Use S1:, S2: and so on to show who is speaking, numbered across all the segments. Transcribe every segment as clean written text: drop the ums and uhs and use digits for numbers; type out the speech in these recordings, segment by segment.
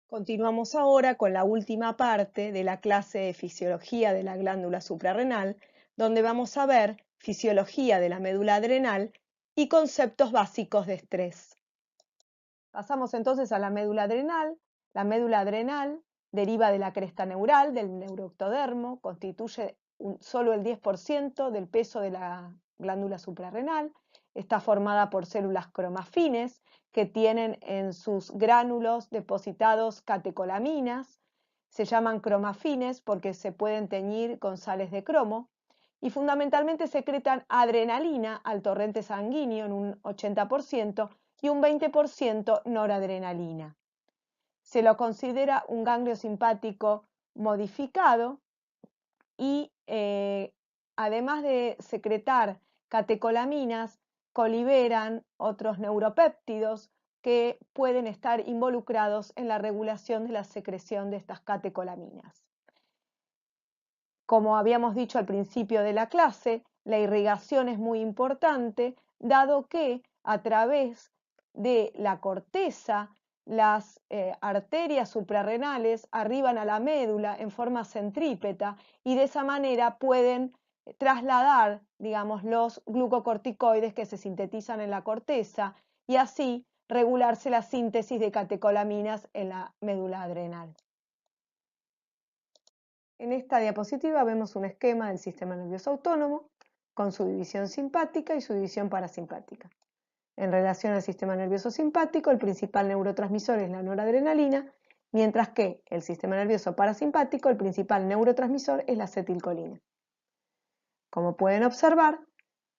S1: Continuamos ahora con la última parte de la clase de fisiología de la glándula suprarrenal, donde vamos a ver fisiología de la médula adrenal y conceptos básicos de estrés. Pasamos entonces a la médula adrenal. La médula adrenal deriva de la cresta neural, del neuroectodermo, constituye solo el 10% del peso de la glándula suprarrenal. Está formada por células cromafines que tienen en sus gránulos depositados catecolaminas. Se llaman cromafines porque se pueden teñir con sales de cromo y fundamentalmente secretan adrenalina al torrente sanguíneo en un 80% y un 20% noradrenalina. Se lo considera un ganglio simpático modificado y además de secretar catecolaminas, coliberan otros neuropéptidos que pueden estar involucrados en la regulación de la secreción de estas catecolaminas. Como habíamos dicho al principio de la clase, la irrigación es muy importante, dado que a través de la corteza las arterias suprarrenales arriban a la médula en forma centrípeta y de esa manera pueden trasladar, digamos, los glucocorticoides que se sintetizan en la corteza y así regularse la síntesis de catecolaminas en la médula adrenal. En esta diapositiva vemos un esquema del sistema nervioso autónomo con su división simpática y su división parasimpática. En relación al sistema nervioso simpático, el principal neurotransmisor es la noradrenalina, mientras que el sistema nervioso parasimpático, el principal neurotransmisor es la acetilcolina. Como pueden observar,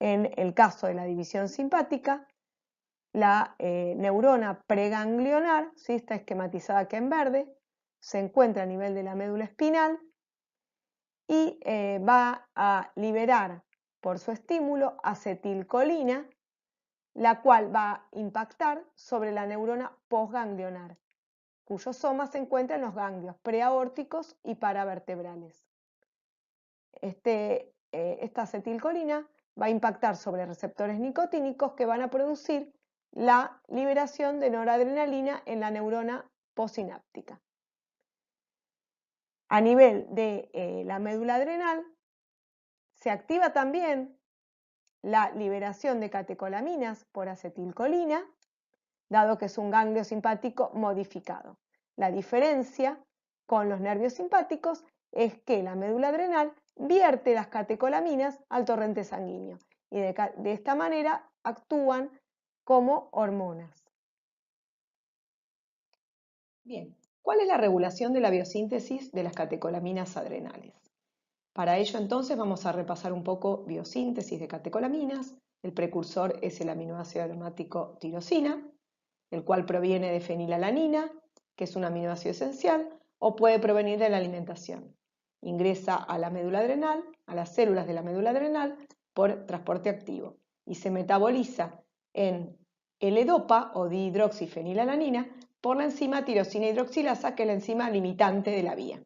S1: en el caso de la división simpática, la neurona preganglionar, ¿sí? Está esquematizada aquí en verde, se encuentra a nivel de la médula espinal y va a liberar por su estímulo acetilcolina, la cual va a impactar sobre la neurona postganglionar, cuyo soma se encuentra en los ganglios preaórticos y paravertebrales. Esta acetilcolina va a impactar sobre receptores nicotínicos que van a producir la liberación de noradrenalina en la neurona postsináptica. A nivel de la médula adrenal, se activa también la liberación de catecolaminas por acetilcolina, dado que es un ganglio simpático modificado. La diferencia con los nervios simpáticos es que la médula adrenal vierte las catecolaminas al torrente sanguíneo y de esta manera actúan como hormonas. Bien, ¿cuál es la regulación de la biosíntesis de las catecolaminas adrenales? Para ello entonces vamos a repasar un poco biosíntesis de catecolaminas. El precursor es el aminoácido aromático tirosina, el cual proviene de fenilalanina, que es un aminoácido esencial, o puede provenir de la alimentación. Ingresa a la médula adrenal, a las células de la médula adrenal, por transporte activo y se metaboliza en L-dopa o dihidroxifenilalanina por la enzima tirosina hidroxilasa, que es la enzima limitante de la vía.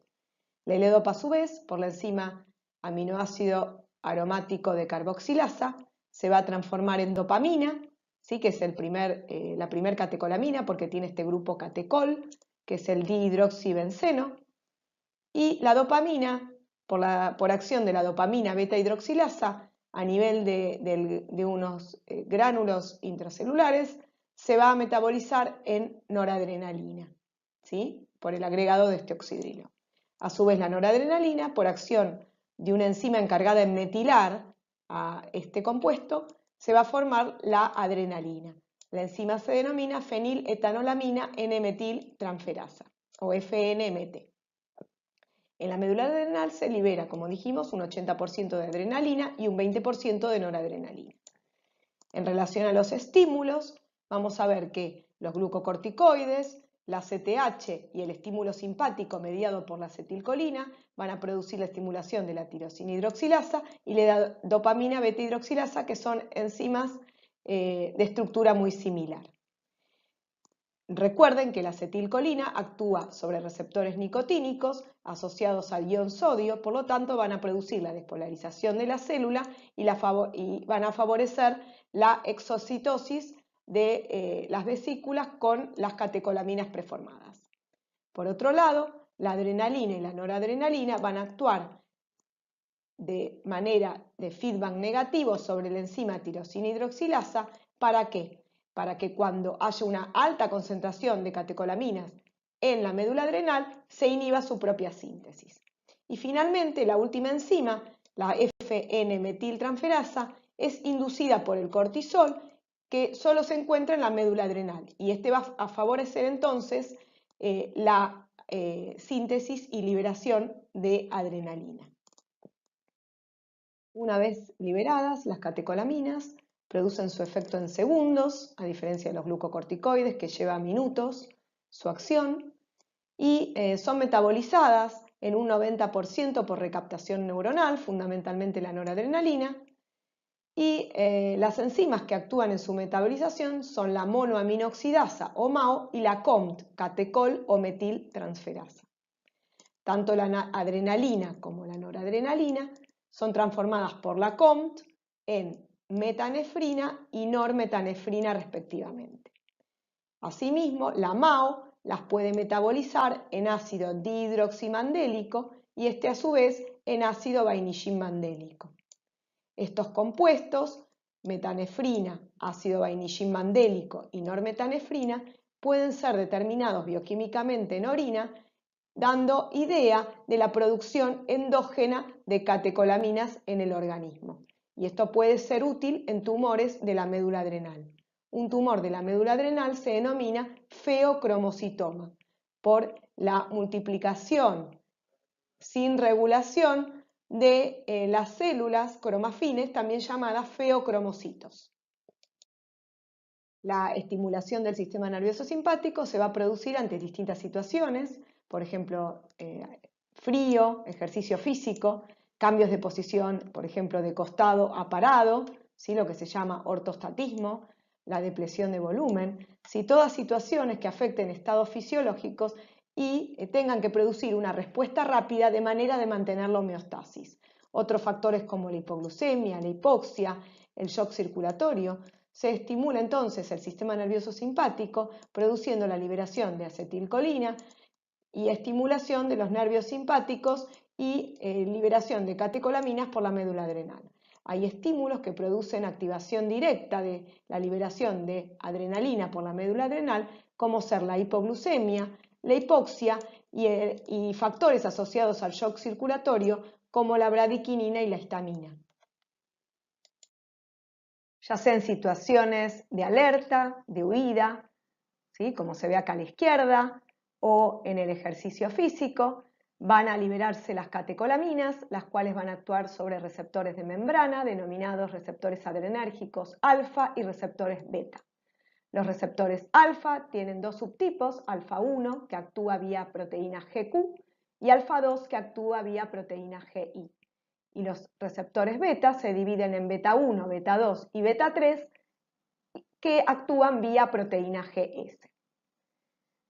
S1: La L-dopa a su vez, por la enzima aminoácido aromático de carboxilasa, se va a transformar en dopamina, ¿sí? Que es la primer catecolamina porque tiene este grupo catecol, que es el dihidroxibenceno, y la dopamina, por acción de la dopamina beta hidroxilasa a nivel de unos gránulos intracelulares, se va a metabolizar en noradrenalina, ¿sí? Por el agregado de este oxidrilo. A su vez, la noradrenalina, por acción de una enzima encargada en metilar a este compuesto, se va a formar la adrenalina. La enzima se denomina feniletanolamina N-metiltransferasa o FNMT. En la médula adrenal se libera, como dijimos, un 80% de adrenalina y un 20% de noradrenalina. En relación a los estímulos, vamos a ver que los glucocorticoides, la CTH y el estímulo simpático mediado por la acetilcolina van a producir la estimulación de la tirosina hidroxilasa y la dopamina beta hidroxilasa, que son enzimas de estructura muy similar. Recuerden que la acetilcolina actúa sobre receptores nicotínicos asociados al ion sodio, por lo tanto van a producir la despolarización de la célula y van a favorecer la exocitosis de las vesículas con las catecolaminas preformadas. Por otro lado, la adrenalina y la noradrenalina van a actuar de manera de feedback negativo sobre la enzima tirosina hidroxilasa. ¿Para qué? Para que cuando haya una alta concentración de catecolaminas en la médula adrenal se inhiba su propia síntesis. Y finalmente, la última enzima, la FN-metiltransferasa, es inducida por el cortisol, que solo se encuentra en la médula adrenal, y este va a favorecer entonces la síntesis y liberación de adrenalina. Una vez liberadas, las catecolaminas producen su efecto en segundos, a diferencia de los glucocorticoides, que lleva minutos su acción, y son metabolizadas en un 90% por recaptación neuronal, fundamentalmente la noradrenalina, y las enzimas que actúan en su metabolización son la monoaminoxidasa o MAO y la COMT, catecol o metiltransferasa. Tanto la adrenalina como la noradrenalina son transformadas por la COMT en metanefrina y normetanefrina respectivamente. Asimismo, la MAO las puede metabolizar en ácido dihidroximandélico y este a su vez en ácido vainillin-mandélico. Estos compuestos, metanefrina, ácido vainillin-mandélico y normetanefrina, pueden ser determinados bioquímicamente en orina, dando idea de la producción endógena de catecolaminas en el organismo. Y esto puede ser útil en tumores de la médula adrenal. Un tumor de la médula adrenal se denomina feocromocitoma por la multiplicación sin regulación de las células cromafines, también llamadas feocromocitos. La estimulación del sistema nervioso simpático se va a producir ante distintas situaciones, por ejemplo, frío, ejercicio físico, cambios de posición, por ejemplo, de costado a parado, ¿sí? Lo que se llama ortostatismo, la depresión de volumen, ¿sí? Todas situaciones que afecten estados fisiológicos y tengan que producir una respuesta rápida de manera de mantener la homeostasis. Otros factores como la hipoglucemia, la hipoxia, el shock circulatorio. Se estimula entonces el sistema nervioso simpático, produciendo la liberación de acetilcolina y estimulación de los nervios simpáticos y liberación de catecolaminas por la médula adrenal. Hay estímulos que producen activación directa de la liberación de adrenalina por la médula adrenal, como ser la hipoglucemia, la hipoxia y factores asociados al shock circulatorio, como la bradiquinina y la histamina. Ya sea en situaciones de alerta, de huida, ¿sí? Como se ve acá a la izquierda, o en el ejercicio físico, van a liberarse las catecolaminas, las cuales van a actuar sobre receptores de membrana, denominados receptores adrenérgicos alfa y receptores beta. Los receptores alfa tienen dos subtipos, alfa 1, que actúa vía proteína GQ, y alfa 2, que actúa vía proteína GI. Y los receptores beta se dividen en beta 1, beta 2 y beta 3, que actúan vía proteína GS.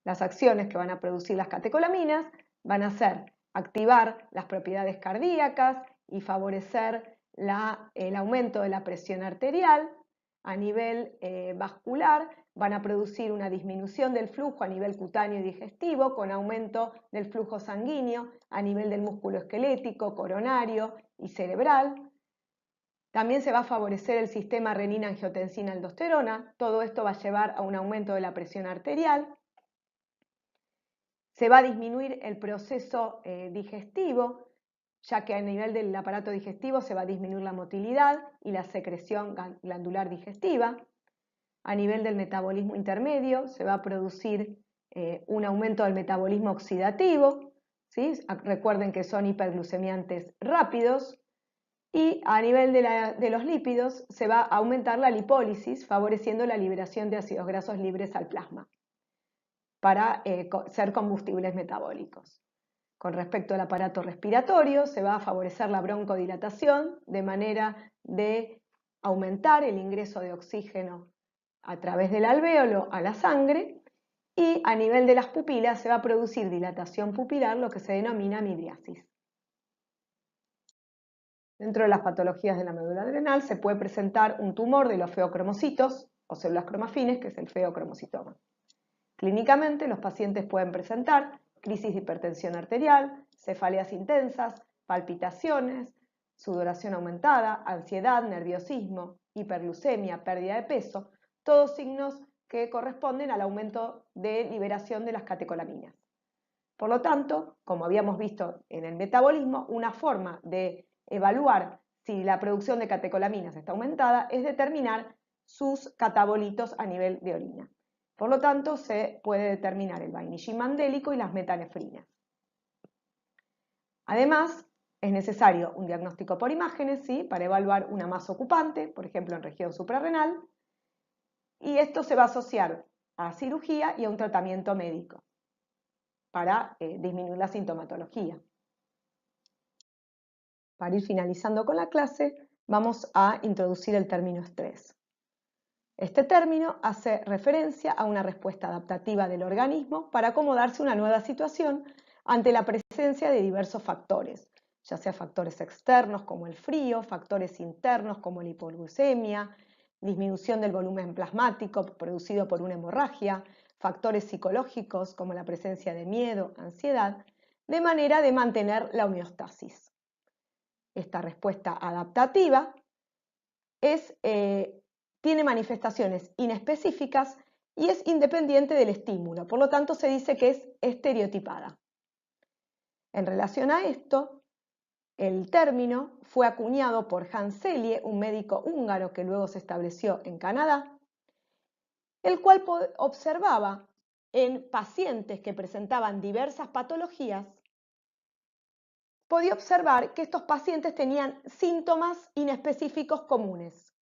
S1: Las acciones que van a producir las catecolaminas van a ser activar las propiedades cardíacas y favorecer el aumento de la presión arterial. A nivel vascular van a producir una disminución del flujo a nivel cutáneo y digestivo con aumento del flujo sanguíneo a nivel del músculo esquelético, coronario y cerebral. También se va a favorecer el sistema renina-angiotensina-aldosterona. Todo esto va a llevar a un aumento de la presión arterial. Se va a disminuir el proceso digestivo, ya que a nivel del aparato digestivo se va a disminuir la motilidad y la secreción glandular digestiva. A nivel del metabolismo intermedio se va a producir un aumento del metabolismo oxidativo, ¿sí? Recuerden que son hiperglucemiantes rápidos. Y a nivel de los lípidos se va a aumentar la lipólisis, favoreciendo la liberación de ácidos grasos libres al plasma para ser combustibles metabólicos. Con respecto al aparato respiratorio, se va a favorecer la broncodilatación de manera de aumentar el ingreso de oxígeno a través del alvéolo a la sangre, y a nivel de las pupilas se va a producir dilatación pupilar, lo que se denomina midriasis. Dentro de las patologías de la médula adrenal se puede presentar un tumor de los feocromocitos o células cromafines, que es el feocromocitoma. Clínicamente, los pacientes pueden presentar crisis de hipertensión arterial, cefaleas intensas, palpitaciones, sudoración aumentada, ansiedad, nerviosismo, hiperglucemia, pérdida de peso, todos signos que corresponden al aumento de liberación de las catecolaminas. Por lo tanto, como habíamos visto en el metabolismo, una forma de evaluar si la producción de catecolaminas está aumentada es determinar sus catabolitos a nivel de orina. Por lo tanto, se puede determinar el vainillín mandélico y las metanefrinas. Además, es necesario un diagnóstico por imágenes, ¿sí?, para evaluar una masa ocupante, por ejemplo en región suprarrenal, y esto se va a asociar a cirugía y a un tratamiento médico para disminuir la sintomatología. Para ir finalizando con la clase, vamos a introducir el término estrés. Este término hace referencia a una respuesta adaptativa del organismo para acomodarse a una nueva situación ante la presencia de diversos factores, ya sea factores externos como el frío, factores internos como la hipoglucemia, disminución del volumen plasmático producido por una hemorragia, factores psicológicos como la presencia de miedo, ansiedad, de manera de mantener la homeostasis. Esta respuesta adaptativa tiene manifestaciones inespecíficas y es independiente del estímulo, por lo tanto se dice que es estereotipada. En relación a esto, el término fue acuñado por Hans Selye, un médico húngaro que luego se estableció en Canadá, el cual observaba en pacientes que presentaban diversas patologías, podía observar que estos pacientes tenían síntomas inespecíficos comunes,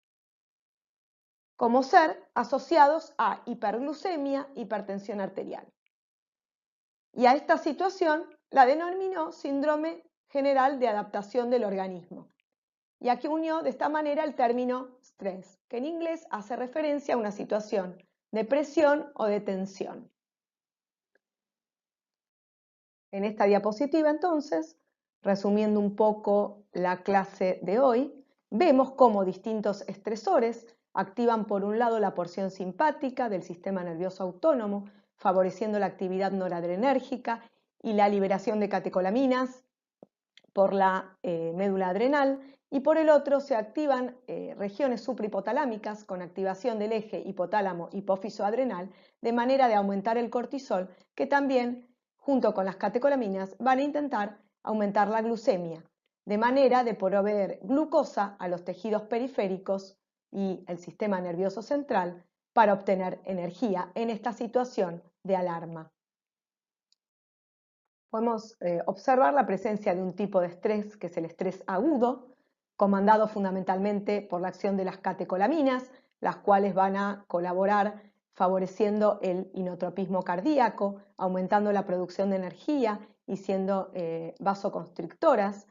S1: como ser asociados a hiperglucemia, hipertensión arterial. Y a esta situación la denominó síndrome general de adaptación del organismo. Y aquí unió de esta manera el término stress, que en inglés hace referencia a una situación de presión o de tensión. En esta diapositiva, entonces, resumiendo un poco la clase de hoy, vemos cómo distintos estresores activan por un lado la porción simpática del sistema nervioso autónomo, favoreciendo la actividad noradrenérgica y la liberación de catecolaminas por la médula adrenal, y por el otro se activan regiones suprahipotalámicas con activación del eje hipotálamo-hipófiso adrenal, de manera de aumentar el cortisol, que también, junto con las catecolaminas, van a intentar aumentar la glucemia, de manera de proveer glucosa a los tejidos periféricos y el sistema nervioso central para obtener energía en esta situación de alarma. Podemos observar la presencia de un tipo de estrés, que es el estrés agudo, comandado fundamentalmente por la acción de las catecolaminas, las cuales van a colaborar favoreciendo el inotropismo cardíaco, aumentando la producción de energía y siendo vasoconstrictoras,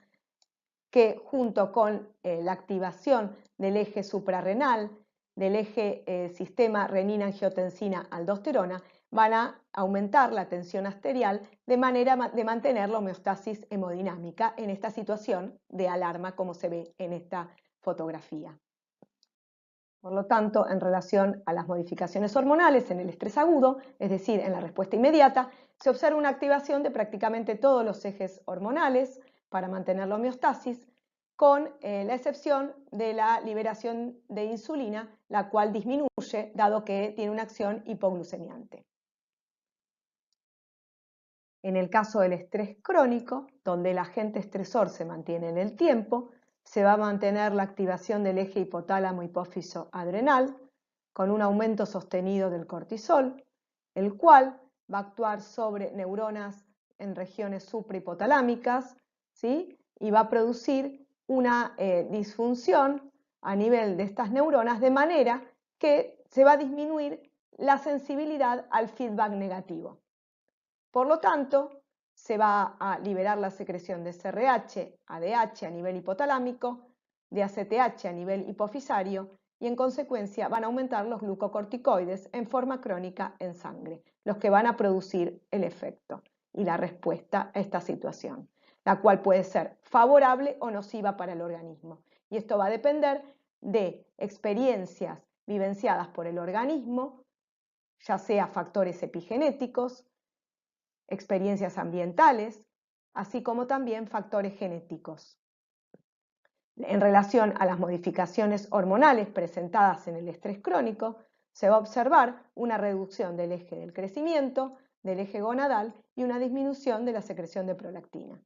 S1: que junto con la activación del eje suprarrenal, del eje sistema renina-angiotensina-aldosterona, van a aumentar la tensión arterial de manera de mantener la homeostasis hemodinámica en esta situación de alarma, como se ve en esta fotografía. Por lo tanto, en relación a las modificaciones hormonales en el estrés agudo, es decir, en la respuesta inmediata, se observa una activación de prácticamente todos los ejes hormonales para mantener la homeostasis, con la excepción de la liberación de insulina, la cual disminuye dado que tiene una acción hipoglucemiante. En el caso del estrés crónico, donde el agente estresor se mantiene en el tiempo, se va a mantener la activación del eje hipotálamo-hipófiso adrenal con un aumento sostenido del cortisol, el cual va a actuar sobre neuronas en regiones suprahipotalámicas, ¿sí?, y va a producir una disfunción a nivel de estas neuronas, de manera que se va a disminuir la sensibilidad al feedback negativo. Por lo tanto, se va a liberar la secreción de SRH, ADH a nivel hipotalámico, de ACTH a nivel hipofisario, y en consecuencia van a aumentar los glucocorticoides en forma crónica en sangre, los que van a producir el efecto y la respuesta a esta situación, la cual puede ser favorable o nociva para el organismo. Y esto va a depender de experiencias vivenciadas por el organismo, ya sea factores epigenéticos, experiencias ambientales, así como también factores genéticos. En relación a las modificaciones hormonales presentadas en el estrés crónico, se va a observar una reducción del eje del crecimiento, del eje gonadal y una disminución de la secreción de prolactina.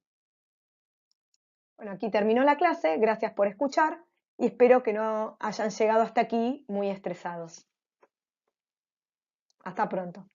S1: Bueno, aquí terminó la clase, gracias por escuchar y espero que no hayan llegado hasta aquí muy estresados. Hasta pronto.